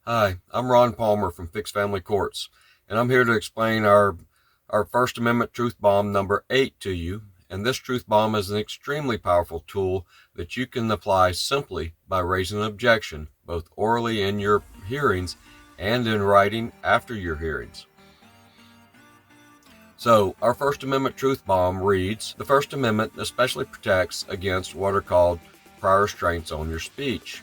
Hi, I'm Ron Palmer from Fixed Family Courts, and I'm here to explain our First Amendment Truth Bomb number 8 to you. And this truth bomb is an extremely powerful tool that you can apply simply by raising an objection, both orally in your hearings and in writing after your hearings. So, our First Amendment Truth Bomb reads, the First Amendment especially protects against what are called prior restraints on your speech,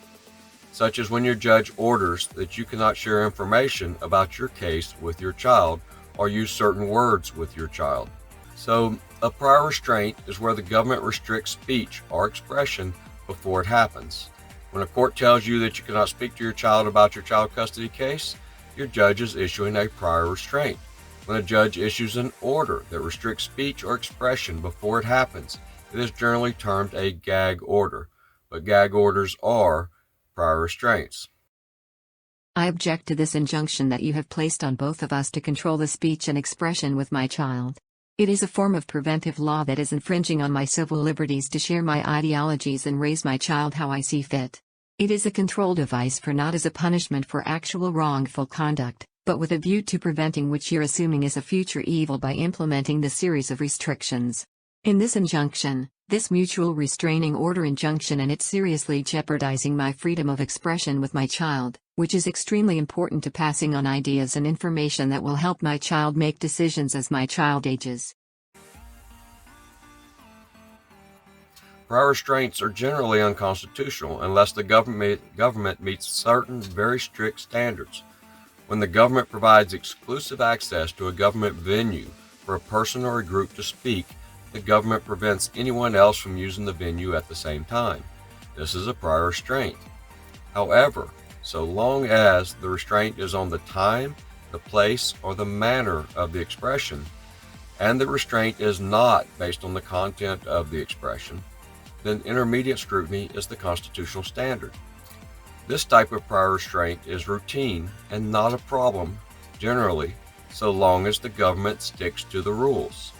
such as when your judge orders that you cannot share information about your case with your child or use certain words with your child. So, a prior restraint is where the government restricts speech or expression before it happens. When a court tells you that you cannot speak to your child about your child custody case, your judge is issuing a prior restraint. When a judge issues an order that restricts speech or expression before it happens, it is generally termed a gag order, but gag orders are prior restraints. I object to this injunction that you have placed on both of us to control the speech and expression with my child. It is a form of preventive law that is infringing on my civil liberties to share my ideologies and raise my child how I see fit. It is a control device for not as a punishment for actual wrongful conduct, but with a view to preventing which you're assuming is a future evil by implementing the series of restrictions. In this injunction, this mutual restraining order injunction, and it's seriously jeopardizing my freedom of expression with my child, which is extremely important to passing on ideas and information that will help my child make decisions as my child ages. Prior restraints are generally unconstitutional unless the government meets certain very strict standards. When the government provides exclusive access to a government venue for a person or a group to speak, the government prevents anyone else from using the venue at the same time. This is a prior restraint. However, so long as the restraint is on the time, the place, or the manner of the expression, and the restraint is not based on the content of the expression, then intermediate scrutiny is the constitutional standard. This type of prior restraint is routine and not a problem, generally, so long as the government sticks to the rules.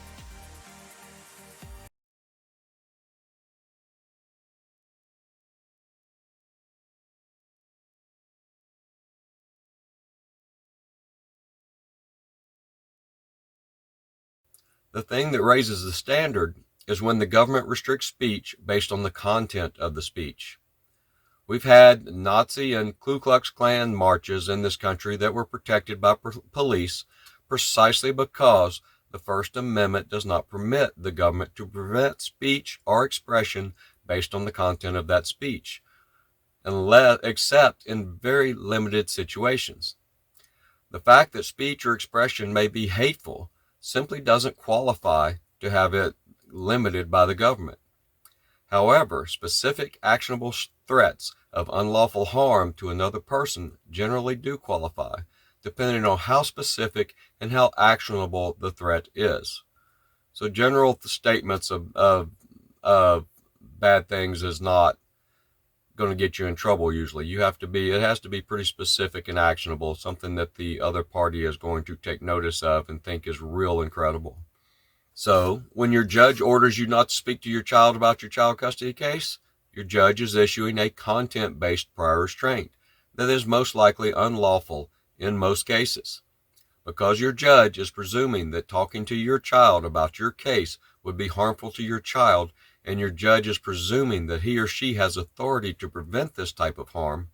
The thing that raises the standard is when the government restricts speech based on the content of the speech. We've had Nazi and Ku Klux Klan marches in this country that were protected by police precisely because the First Amendment does not permit the government to prevent speech or expression based on the content of that speech, except in very limited situations. The fact that speech or expression may be hateful simply doesn't qualify to have it limited by the government. However, specific actionable threats of unlawful harm to another person generally do qualify, depending on how specific and how actionable the threat is. So general statements of bad things is not going to get you in trouble usually. It has to be pretty specific and actionable, something that the other party is going to take notice of and think is real incredible. So, when your judge orders you not to speak to your child about your child custody case, your judge is issuing a content-based prior restraint that is most likely unlawful in most cases. Because your judge is presuming that talking to your child about your case would be harmful to your child, and your judge is presuming that he or she has authority to prevent this type of harm,